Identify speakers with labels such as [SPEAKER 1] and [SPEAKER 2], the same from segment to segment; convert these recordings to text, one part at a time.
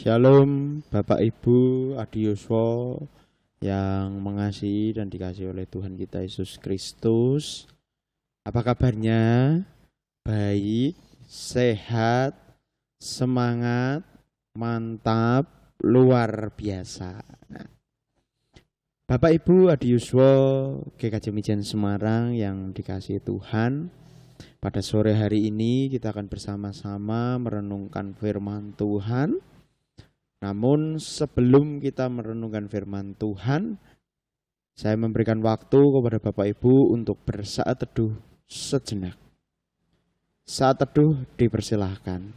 [SPEAKER 1] Shalom Bapak Ibu Adiyuswa yang mengasihi dan dikasihi oleh Tuhan kita Yesus Kristus. Apa kabarnya? Baik, sehat, semangat, mantap, luar biasa. Bapak Ibu Adiyuswa GKJ Mijen Semarang yang dikasihi Tuhan, pada sore hari ini kita akan bersama-sama merenungkan firman Tuhan. Namun sebelum kita merenungkan firman Tuhan, saya memberikan waktu kepada Bapak Ibu untuk bersaat teduh sejenak. Saat teduh dipersilahkan.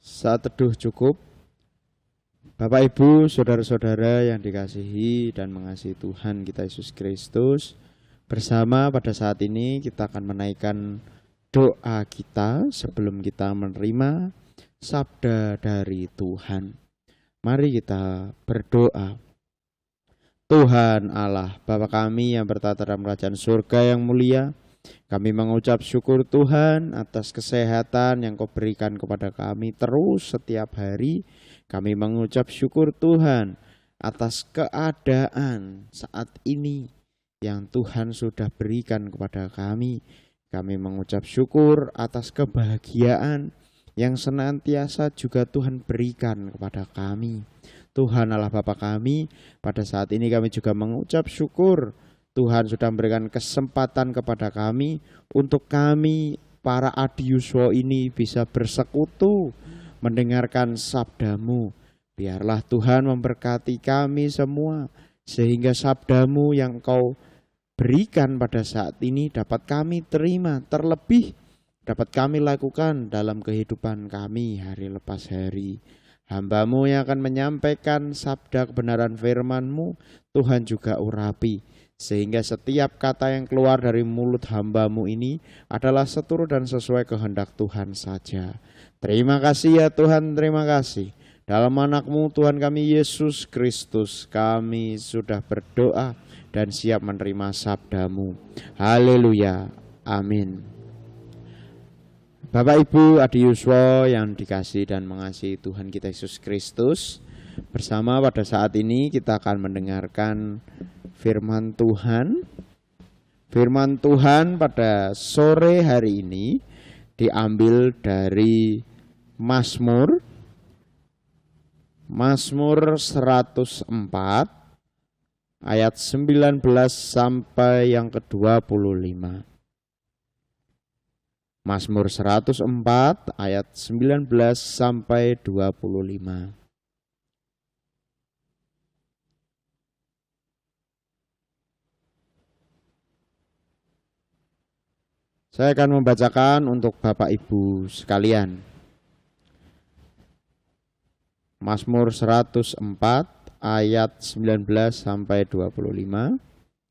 [SPEAKER 1] Saat teduh cukup. Bapak Ibu, saudara-saudara yang dikasihi dan mengasihi Tuhan kita Yesus Kristus, bersama pada saat ini kita akan menaikkan doa kita sebelum kita menerima sabda dari Tuhan. Mari kita berdoa. Tuhan Allah, Bapa kami yang bertata dalam kerajaan surga yang mulia, kami mengucap syukur Tuhan atas kesehatan yang Kau berikan kepada kami terus setiap hari. Kami mengucap syukur Tuhan atas keadaan saat ini yang Tuhan sudah berikan kepada kami. Kami mengucap syukur atas kebahagiaan yang senantiasa juga Tuhan berikan kepada kami. Tuhan Allah Bapa kami, pada saat ini kami juga mengucap syukur Tuhan sudah memberikan kesempatan kepada kami untuk kami para adiyuswa ini bisa bersekutu mendengarkan sabdamu. Biarlah Tuhan memberkati kami semua, sehingga sabdamu yang Kau berikan pada saat ini dapat kami terima, terlebih dapat kami lakukan dalam kehidupan kami hari lepas hari. Hamba-Mu yang akan menyampaikan sabda kebenaran firman-Mu, Tuhan juga urapi, sehingga setiap kata yang keluar dari mulut hamba-Mu ini adalah seturut dan sesuai kehendak Tuhan saja. Terima kasih ya Tuhan, terima kasih. Dalam anak-Mu Tuhan kami Yesus Kristus, kami sudah berdoa dan siap menerima sabda-Mu. Haleluya, amin. Bapak Ibu adiyuswa yang dikasihi dan mengasihi Tuhan kita Yesus Kristus, bersama pada saat ini kita akan mendengarkan firman Tuhan. Firman Tuhan pada sore hari ini diambil dari Mazmur 104 ayat 19 sampai yang ke-25. Mazmur 104 ayat 19 sampai 25. Saya akan membacakan untuk Bapak Ibu sekalian. Mazmur 104 ayat 19 sampai 25.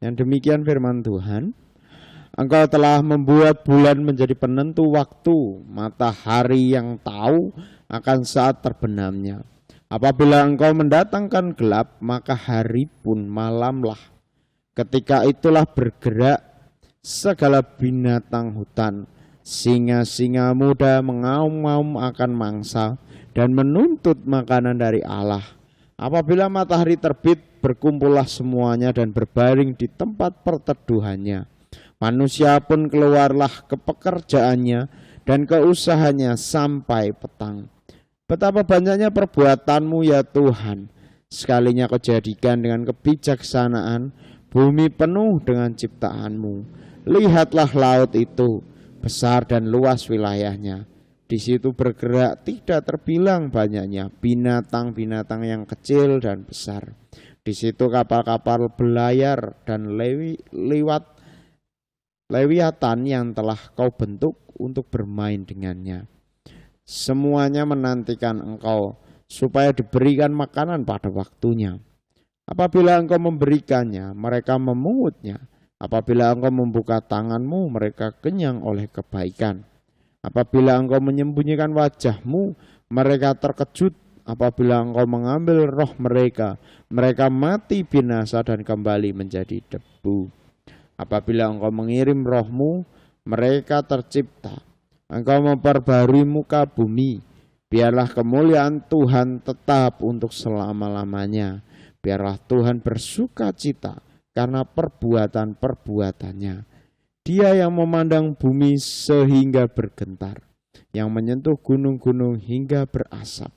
[SPEAKER 1] Yang demikian firman Tuhan. Engkau telah membuat bulan menjadi penentu waktu, matahari yang tahu akan saat terbenamnya. Apabila Engkau mendatangkan gelap, maka hari pun malamlah. Ketika itulah bergerak segala binatang hutan, singa-singa muda mengaum-ngaum akan mangsa dan menuntut makanan dari Allah. Apabila matahari terbit, berkumpullah semuanya dan berbaring di tempat perteduhannya. Manusia pun keluarlah ke pekerjaannya dan ke usahanya sampai petang. Betapa banyaknya perbuatanmu ya Tuhan, sekalinya Kau jadikan dengan kebijaksanaan, bumi penuh dengan ciptaanmu. Lihatlah laut itu, besar dan luas wilayahnya. Di situ bergerak tidak terbilang banyaknya binatang-binatang yang kecil dan besar. Di situ kapal-kapal belayar dan lewiatan yang telah Kau bentuk untuk bermain dengannya. Semuanya menantikan Engkau supaya diberikan makanan pada waktunya. Apabila Engkau memberikannya, mereka memungutnya. Apabila Engkau membuka tangan-Mu, mereka kenyang oleh kebaikan. Apabila Engkau menyembunyikan wajah-Mu, mereka terkejut apabila engkau mengambil roh mereka, mereka mati binasa dan kembali menjadi debu. Apabila engkau mengirim rohmu, mereka tercipta. Engkau memperbarui muka bumi. Biarlah kemuliaan Tuhan tetap untuk selama-lamanya. Biarlah Tuhan bersuka cita karena perbuatan-perbuatannya. Dia yang memandang bumi sehingga bergentar, yang menyentuh gunung-gunung hingga berasap.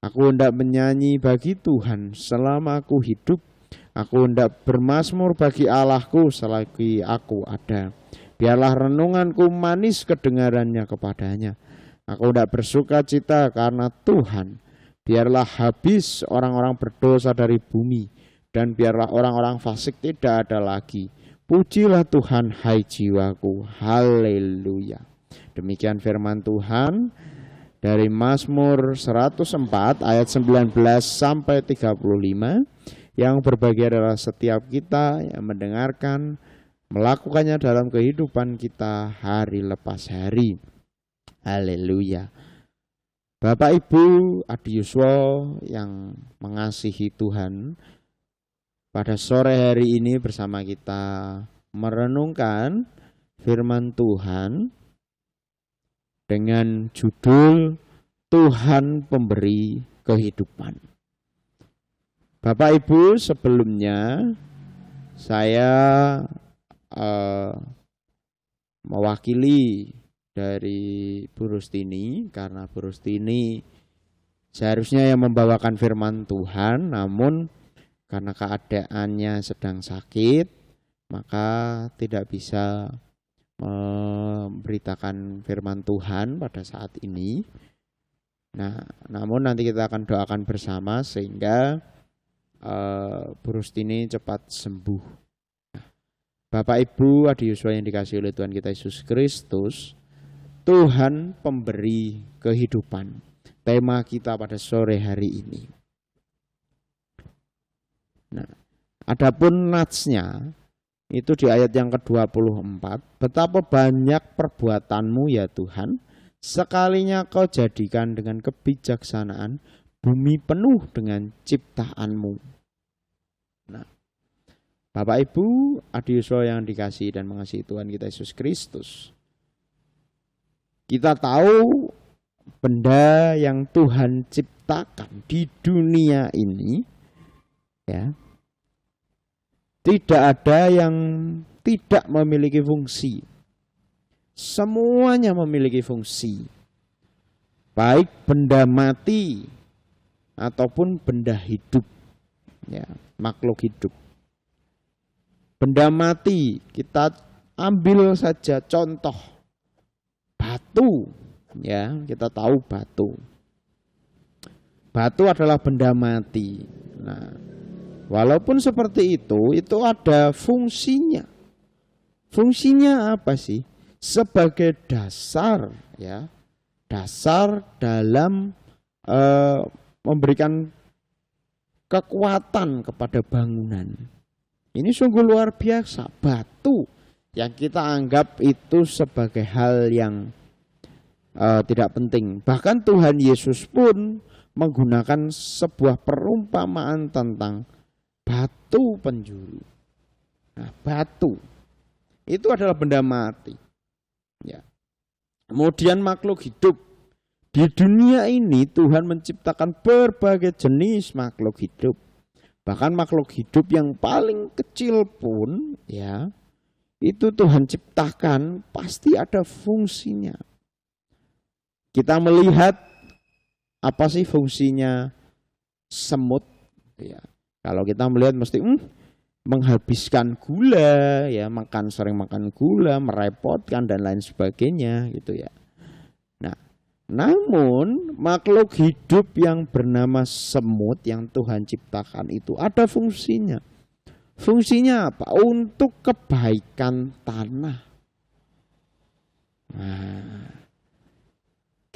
[SPEAKER 1] Aku hendak menyanyi bagi Tuhan selama aku hidup. Aku hendak bermazmur bagi Allahku selagi aku ada. Biarlah renunganku manis kedengarannya kepadanya. Aku hendak bersuka cita karena Tuhan. Biarlah habis orang-orang berdosa dari bumi, dan biarlah orang-orang fasik tidak ada lagi. Pujilah Tuhan, hai jiwaku. Haleluya. Demikian firman Tuhan dari Mazmur 104 ayat 19 sampai 35. Yang berbahagia adalah setiap kita yang mendengarkan, melakukannya dalam kehidupan kita hari lepas hari. Haleluya. Bapak Ibu Adiyuswa yang mengasihi Tuhan, pada sore hari ini bersama kita merenungkan firman Tuhan dengan judul Tuhan Pemberi Kehidupan. Bapak Ibu, sebelumnya saya mewakili dari Bu Rustini, karena Bu Rustini seharusnya yang membawakan firman Tuhan, namun karena keadaannya sedang sakit, maka tidak bisa memberitakan firman Tuhan pada saat ini. Nah, namun nanti kita akan doakan bersama sehingga Bu Rustini cepat sembuh. Bapak Ibu Adiyuswa yang dikasihi oleh Tuhan kita Yesus Kristus, Tuhan pemberi kehidupan. Tema kita pada sore hari ini. Nah, adapun natsnya itu di ayat yang ke-24. Betapa banyak perbuatanmu ya Tuhan, sekalinya kau jadikan dengan kebijaksanaan, bumi penuh dengan ciptaanmu. Nah, Bapak Ibu Adiyuswa yang dikasihi dan mengasihi Tuhan kita Yesus Kristus, kita tahu benda yang Tuhan ciptakan di dunia ini, ya, tidak ada yang tidak memiliki fungsi. Semuanya memiliki fungsi. Baik benda mati ataupun benda hidup, ya, makhluk hidup. Benda mati, kita ambil saja contoh batu, ya, kita tahu batu. Batu adalah benda mati. Nah, walaupun seperti itu ada fungsinya. Fungsinya apa sih? Sebagai dasar, ya, dasar dalam memberikan kekuatan kepada bangunan. Ini sungguh luar biasa, batu yang kita anggap itu sebagai hal yang tidak penting. Bahkan Tuhan Yesus pun menggunakan sebuah perumpamaan tentang batu penjuru. Nah, batu itu adalah benda mati. Ya. Kemudian makhluk hidup. Di dunia ini Tuhan menciptakan berbagai jenis makhluk hidup. Bahkan makhluk hidup yang paling kecil pun, ya, itu Tuhan ciptakan pasti ada fungsinya. Kita melihat apa sih fungsinya semut, ya. Kalau kita melihat mesti menghabiskan gula, ya, sering makan gula, merepotkan dan lain sebagainya, gitu ya. Nah, namun makhluk hidup yang bernama semut yang Tuhan ciptakan itu ada fungsinya. Fungsinya apa? Untuk kebaikan tanah. Nah,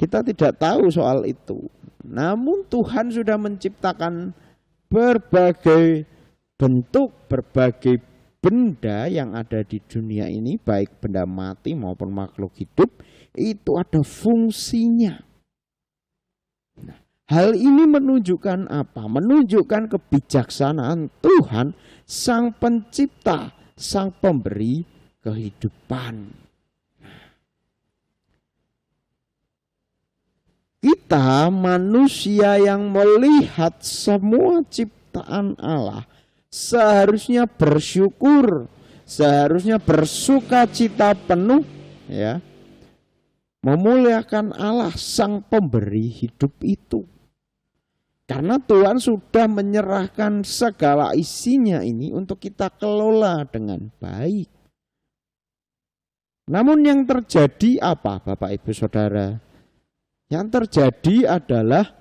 [SPEAKER 1] kita tidak tahu soal itu. Namun Tuhan sudah menciptakan berbagai bentuk, berbagai benda yang ada di dunia ini, baik benda mati maupun makhluk hidup, itu ada fungsinya. Nah, Hal ini menunjukkan apa? Menunjukkan kebijaksanaan Tuhan, Sang Pencipta, Sang Pemberi kehidupan. Kita manusia yang melihat semua ciptaan Allah seharusnya bersyukur, seharusnya bersuka cita penuh, ya, memuliakan Allah Sang Pemberi hidup itu. Karena Tuhan sudah menyerahkan segala isinya ini untuk kita kelola dengan baik. Namun yang terjadi apa, Bapak Ibu Saudara? Yang terjadi adalah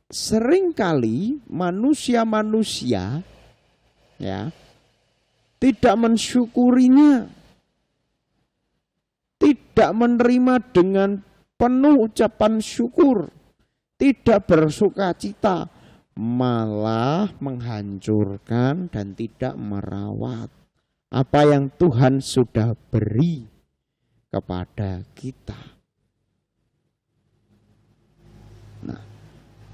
[SPEAKER 1] seringkali manusia-manusia, ya, tidak mensyukurinya, tidak menerima dengan penuh ucapan syukur, tidak bersuka cita, malah menghancurkan dan tidak merawat apa yang Tuhan sudah beri kepada kita. Nah,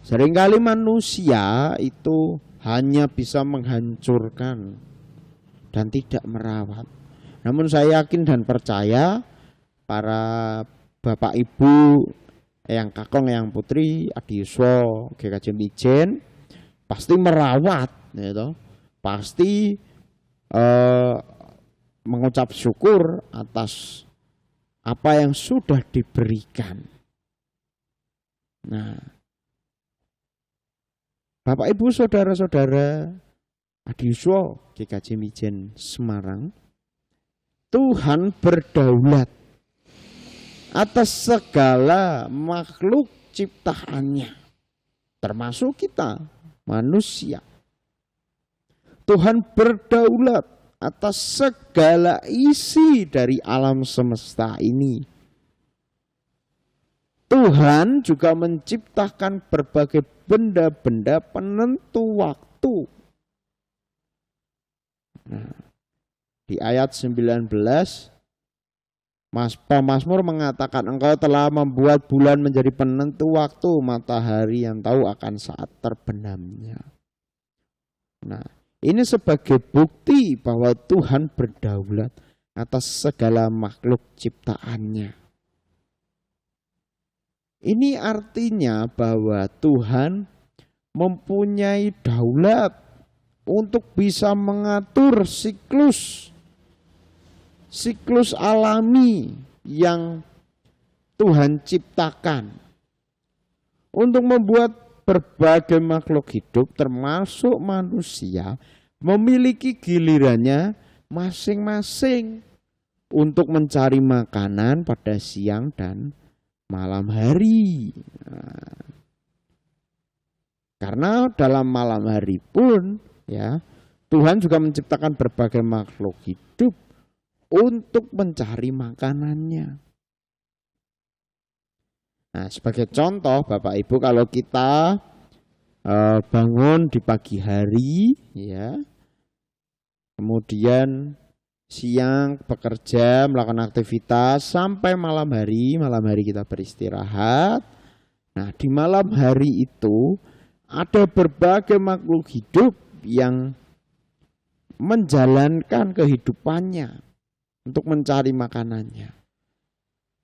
[SPEAKER 1] seringkali manusia itu hanya bisa menghancurkan dan tidak merawat. Namun saya yakin dan percaya para Bapak Ibu, yang kakong, yang putri, adi yuswa, GKJ Mijen pasti merawat, gitu. Pasti mengucap syukur atas apa yang sudah diberikan. Nah, Bapak Ibu Saudara-saudara adi yuswa GKJ Mijen Semarang, Tuhan berdaulat atas segala makhluk ciptaannya, termasuk kita manusia. Tuhan berdaulat atas segala isi dari alam semesta ini. Tuhan juga menciptakan berbagai benda-benda penentu waktu. Nah, di ayat 19 Pemazmur mengatakan, engkau telah membuat bulan menjadi penentu waktu, matahari yang tahu akan saat terbenamnya. Nah, ini sebagai bukti bahwa Tuhan berdaulat atas segala makhluk ciptaannya. Ini artinya bahwa Tuhan mempunyai daulat untuk bisa mengatur siklus alami yang Tuhan ciptakan untuk membuat berbagai makhluk hidup termasuk manusia memiliki gilirannya masing-masing untuk mencari makanan pada siang dan malam hari. Nah, karena dalam malam hari pun, ya, Tuhan juga menciptakan berbagai makhluk hidup untuk mencari makanannya. Nah, sebagai contoh Bapak Ibu, kalau kita bangun di pagi hari, ya, kemudian siang bekerja, melakukan aktivitas sampai malam hari kita beristirahat. Nah, di malam hari itu ada berbagai makhluk hidup yang menjalankan kehidupannya untuk mencari makanannya.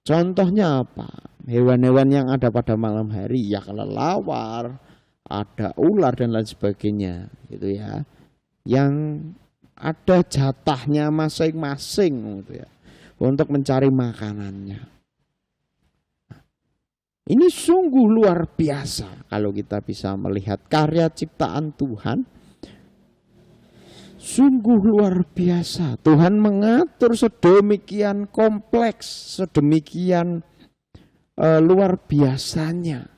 [SPEAKER 1] Contohnya apa? Hewan-hewan yang ada pada malam hari, ya kelelawar, ada ular dan lain sebagainya, gitu ya. Yang ada jatahnya masing-masing, gitu ya, untuk mencari makanannya. Ini sungguh luar biasa kalau kita bisa melihat karya ciptaan Tuhan. Sungguh luar biasa. Tuhan mengatur sedemikian kompleks, sedemikian luar biasanya.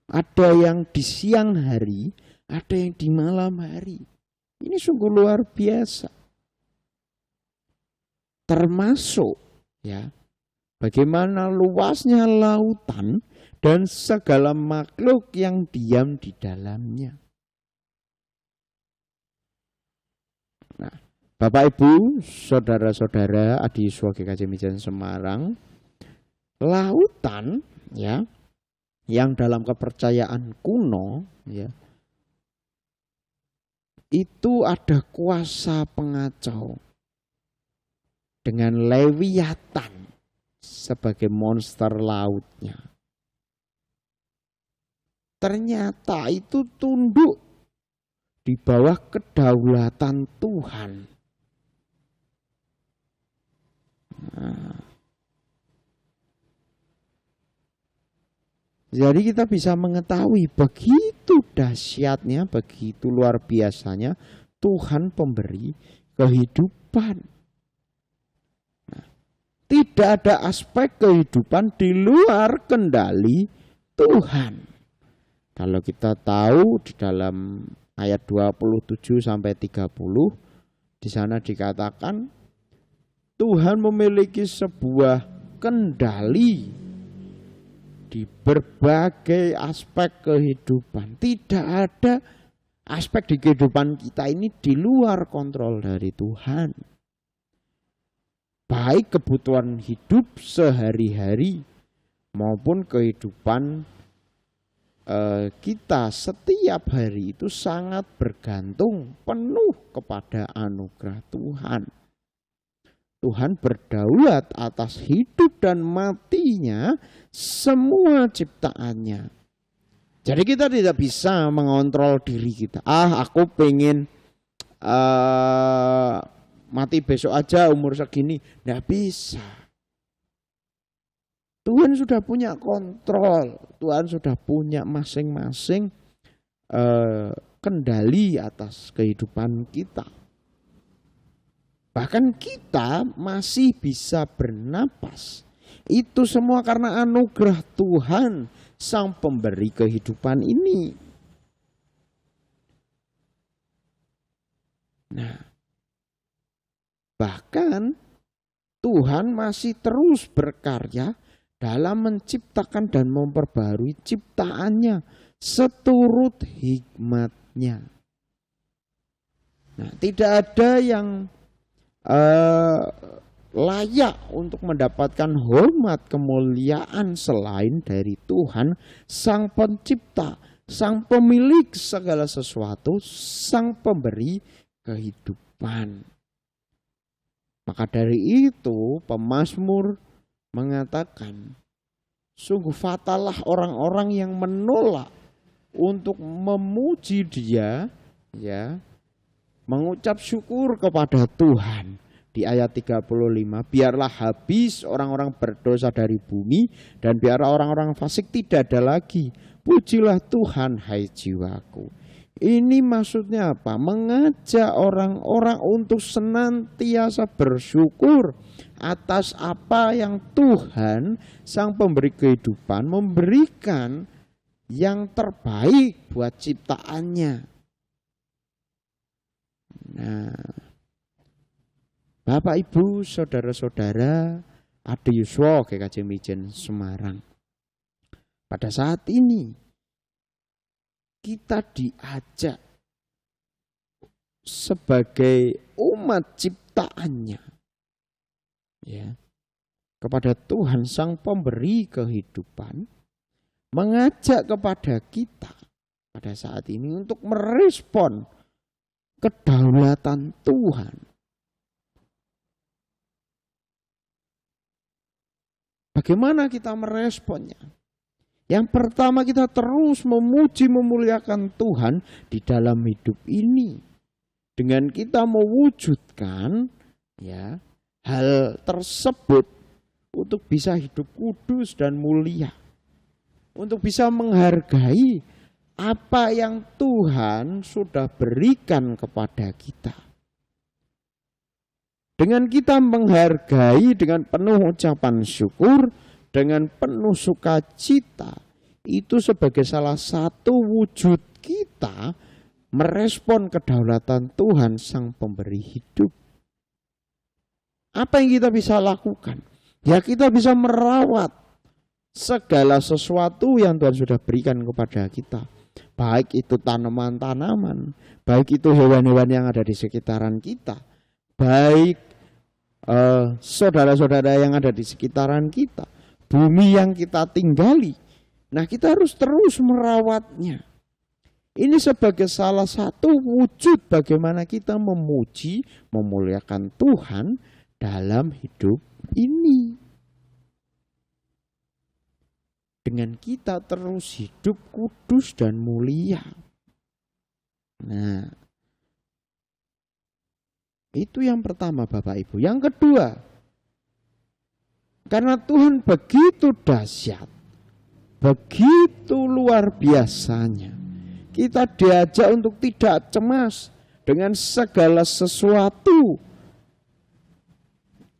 [SPEAKER 1] Ada yang di siang hari, ada yang di malam hari. Ini sungguh luar biasa. Termasuk, ya, bagaimana luasnya lautan dan segala makhluk yang diam di dalamnya. Nah, Bapak Ibu, saudara-saudara, adi yuswa GKJ Mijen Semarang, lautan, ya, yang dalam kepercayaan kuno ya, itu ada kuasa pengacau dengan Lewiatan sebagai monster lautnya. Ternyata itu tunduk di bawah kedaulatan Tuhan. Nah, jadi kita bisa mengetahui begitu dahsyatnya, begitu luar biasanya Tuhan pemberi kehidupan. Nah, tidak ada aspek kehidupan di luar kendali Tuhan. Kalau kita tahu di dalam ayat 27 sampai 30 di sana dikatakan Tuhan memiliki sebuah kendali di berbagai aspek kehidupan. Tidak ada aspek di kehidupan kita ini di luar kontrol dari Tuhan. Baik kebutuhan hidup sehari-hari maupun kehidupan kita setiap hari itu sangat bergantung penuh kepada anugerah Tuhan. Tuhan berdaulat atas hidup dan matinya semua ciptaannya. Jadi kita tidak bisa mengontrol diri kita. Aku pengen mati besok aja umur segini. Tidak bisa. Tuhan sudah punya kontrol. Tuhan sudah punya masing-masing kendali atas kehidupan kita. Bahkan kita masih bisa bernapas. Itu semua karena anugerah Tuhan, Sang Pemberi kehidupan ini. Nah, bahkan Tuhan masih terus berkarya dalam menciptakan dan memperbarui ciptaannya seturut hikmatnya. Nah, tidak ada yang layak untuk mendapatkan hormat kemuliaan selain dari Tuhan, Sang Pencipta, Sang Pemilik segala sesuatu, Sang Pemberi kehidupan. Maka dari itu pemazmur mengatakan, sungguh fatallah orang-orang yang menolak untuk memuji Dia, ya, mengucap syukur kepada Tuhan. Di ayat 35, biarlah habis orang-orang berdosa dari bumi dan biarlah orang-orang fasik tidak ada lagi. Pujilah Tuhan, hai jiwaku. Ini maksudnya apa? Mengajak orang-orang untuk senantiasa bersyukur atas apa yang Tuhan, Sang Pemberi kehidupan, memberikan yang terbaik buat ciptaannya. Nah, Bapak, Ibu, saudara-saudara, Ade Yuswa GKJ Mijen Semarang. Pada saat ini kita diajak sebagai umat ciptaannya, ya, kepada Tuhan Sang Pemberi kehidupan, mengajak kepada kita pada saat ini untuk merespon kedaulatan Tuhan. Bagaimana kita meresponnya? Yang pertama, kita terus memuji memuliakan Tuhan di dalam hidup ini. Dengan kita mewujudkan, ya, hal tersebut untuk bisa hidup kudus dan mulia. Untuk bisa menghargai apa yang Tuhan sudah berikan kepada kita. Dengan kita menghargai dengan penuh ucapan syukur, dengan penuh sukacita, itu sebagai salah satu wujud kita merespon kedaulatan Tuhan Sang Pemberi hidup. Apa yang kita bisa lakukan? Ya, kita bisa merawat segala sesuatu yang Tuhan sudah berikan kepada kita. Baik itu tanaman-tanaman, baik itu hewan-hewan yang ada di sekitaran kita, baik saudara-saudara yang ada di sekitaran kita, bumi yang kita tinggali, Nah, kita harus terus merawatnya. Ini sebagai salah satu wujud bagaimana kita memuji, memuliakan Tuhan dalam hidup ini. Dengan kita terus hidup kudus dan mulia. Nah, itu yang pertama Bapak Ibu. Yang kedua, karena Tuhan begitu dahsyat, begitu luar biasanya, kita diajak untuk tidak cemas dengan segala sesuatu.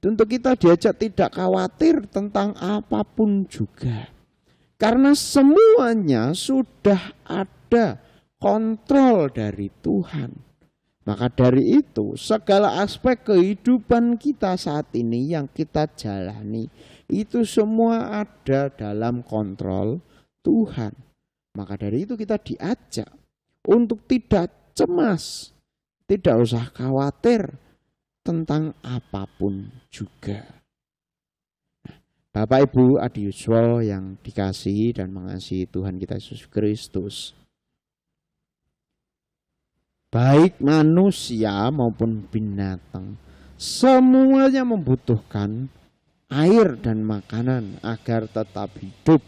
[SPEAKER 1] Untuk kita diajak tidak khawatir tentang apapun juga. Karena semuanya sudah ada kontrol dari Tuhan. Maka dari itu segala aspek kehidupan kita saat ini yang kita jalani itu semua ada dalam kontrol Tuhan. Maka dari itu kita diajak untuk tidak cemas, tidak usah khawatir tentang apapun juga. Bapak Ibu Adiyuswa yang dikasihi dan mengasihi Tuhan kita Yesus Kristus. Baik manusia maupun binatang, semuanya membutuhkan air dan makanan agar tetap hidup.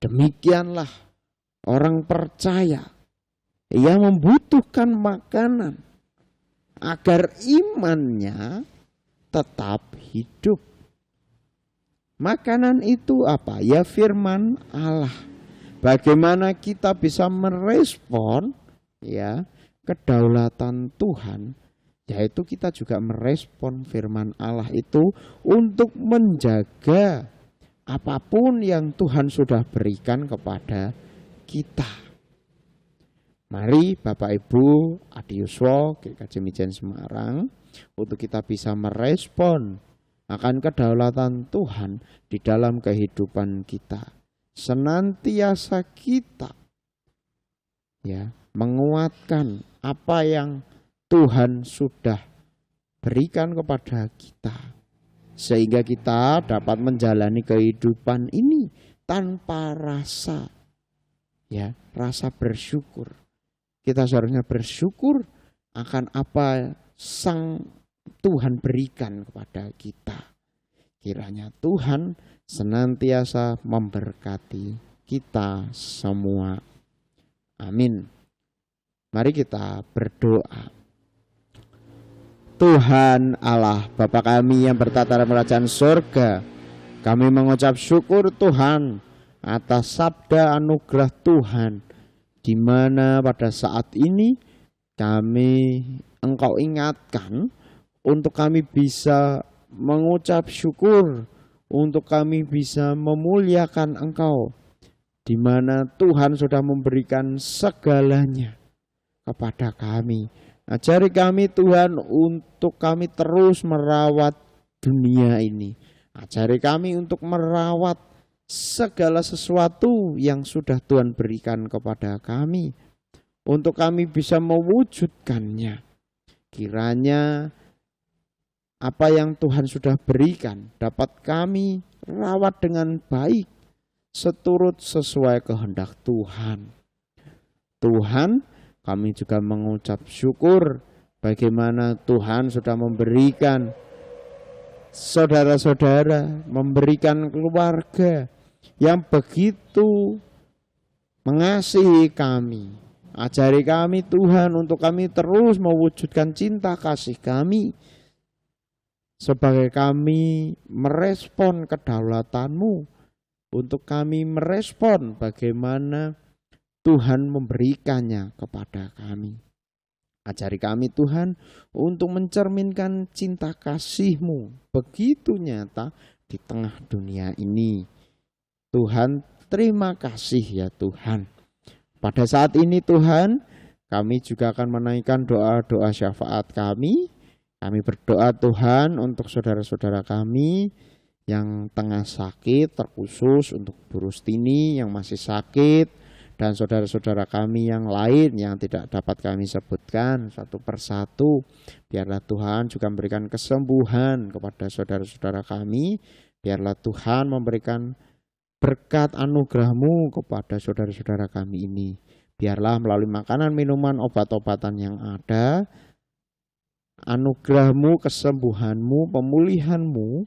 [SPEAKER 1] Demikianlah orang percaya, ia membutuhkan makanan agar imannya tetap hidup. Makanan itu apa? Ya firman Allah. Bagaimana kita bisa merespon ya kedaulatan Tuhan, yaitu kita juga merespon firman Allah itu untuk menjaga apapun yang Tuhan sudah berikan kepada kita. Mari Bapak Ibu Adiyuswa GKJ Mijen Semarang untuk kita bisa merespon akan kedaulatan Tuhan di dalam kehidupan kita. Senantiasa kita ya menguatkan apa yang Tuhan sudah berikan kepada kita, sehingga kita dapat menjalani kehidupan ini tanpa rasa rasa bersyukur. Kita seharusnya bersyukur akan apa Sang Tuhan berikan kepada kita. Kiranya Tuhan senantiasa memberkati kita semua. Amin. Mari kita berdoa. Tuhan Allah Bapa kami yang bertata dalam kerajaan surga, kami mengucap syukur Tuhan atas sabda anugerah Tuhan, di mana pada saat ini Engkau ingatkan untuk kami bisa mengucap syukur, untuk kami bisa memuliakan Engkau, di mana Tuhan sudah memberikan segalanya kepada kami. Ajari kami Tuhan untuk kami terus merawat dunia ini. Ajari kami untuk merawat segala sesuatu yang sudah Tuhan berikan kepada kami, untuk kami bisa mewujudkannya. Kiranya apa yang Tuhan sudah berikan dapat kami rawat dengan baik, seturut sesuai kehendak Tuhan. Tuhan, kami juga mengucap syukur bagaimana Tuhan sudah memberikan saudara-saudara, memberikan keluarga yang begitu mengasihi kami. Ajari kami Tuhan untuk kami terus mewujudkan cinta kasih kami, sebagai kami merespon kedaulatan-Mu, untuk kami merespon bagaimana Tuhan memberikannya kepada kami. Ajari kami Tuhan untuk mencerminkan cinta kasih-Mu begitu nyata di tengah dunia ini. Tuhan, terima kasih ya Tuhan. Pada saat ini Tuhan, kami juga akan menaikkan doa-doa syafaat kami. Kami berdoa Tuhan untuk saudara-saudara kami yang tengah sakit, terkhusus untuk Bu Rustini yang masih sakit, dan saudara-saudara kami yang lain yang tidak dapat kami sebutkan satu persatu. Biarlah Tuhan juga memberikan kesembuhan kepada saudara-saudara kami. Biarlah Tuhan memberikan berkat anugerah-Mu kepada saudara-saudara kami ini. Biarlah melalui makanan, minuman, obat-obatan yang ada, anugerah-Mu, kesembuhan-Mu, pemulihan-Mu,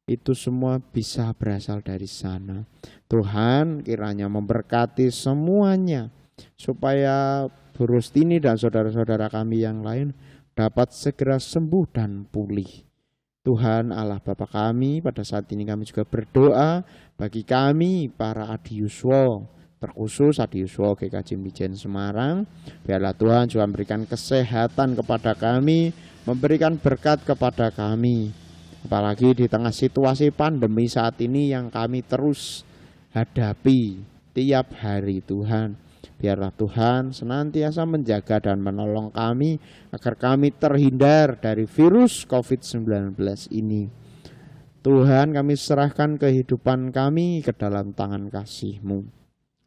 [SPEAKER 1] itu semua bisa berasal dari sana. Tuhan kiranya memberkati semuanya, supaya Bu Rustini dan saudara-saudara kami yang lain dapat segera sembuh dan pulih. Tuhan Allah Bapa kami, pada saat ini kami juga berdoa bagi kami para Adiuswa, terkhusus Adiuswa GKJ Mijen Semarang. Biarlah Tuhan juga memberikan kesehatan kepada kami, memberikan berkat kepada kami. Apalagi di tengah situasi pandemi saat ini yang kami terus hadapi tiap hari Tuhan. Biarlah Tuhan senantiasa menjaga dan menolong kami agar kami terhindar dari virus COVID-19 ini. Tuhan, kami serahkan kehidupan kami ke dalam tangan kasih-Mu.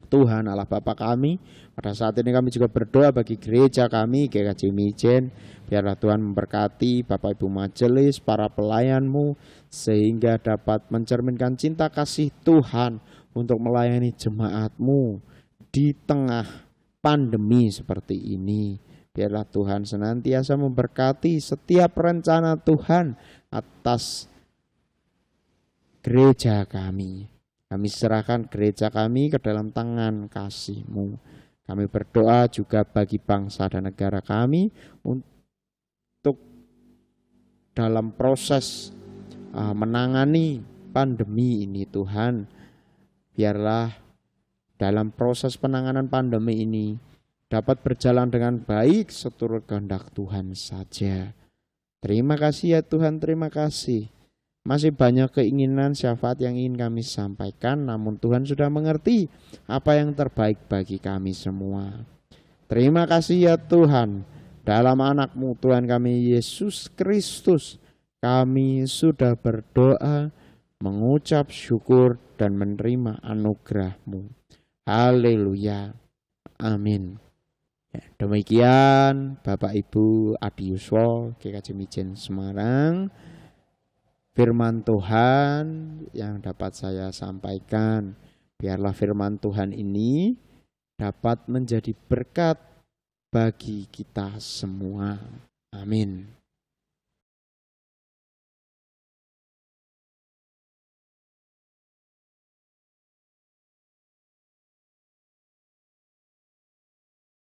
[SPEAKER 1] Tuhan Allah Bapa kami, pada saat ini kami juga berdoa bagi gereja kami GKJ Mijen. Biarlah Tuhan memberkati Bapak Ibu majelis, para pelayan-Mu, sehingga dapat mencerminkan cinta kasih Tuhan untuk melayani jemaat-Mu di tengah pandemi seperti ini. Biarlah Tuhan senantiasa memberkati setiap rencana Tuhan atas gereja kami. Kami serahkan gereja kami ke dalam tangan kasih-Mu. Kami berdoa juga bagi bangsa dan negara kami untuk dalam proses menangani pandemi ini Tuhan. Biarlah dalam proses penanganan pandemi ini dapat berjalan dengan baik seturut kehendak Tuhan saja. Terima kasih ya Tuhan, terima kasih. Masih banyak keinginan syafaat yang ingin kami sampaikan, namun Tuhan sudah mengerti apa yang terbaik bagi kami semua. Terima kasih ya Tuhan, dalam anak-Mu Tuhan kami Yesus Kristus, kami sudah berdoa, mengucap syukur dan menerima anugerah-Mu. Haleluya, amin. Ya, demikian Bapak Ibu Adiuswa GKJ Mijen Semarang, firman Tuhan yang dapat saya sampaikan. Biarlah firman Tuhan ini dapat menjadi berkat bagi kita semua. Amin.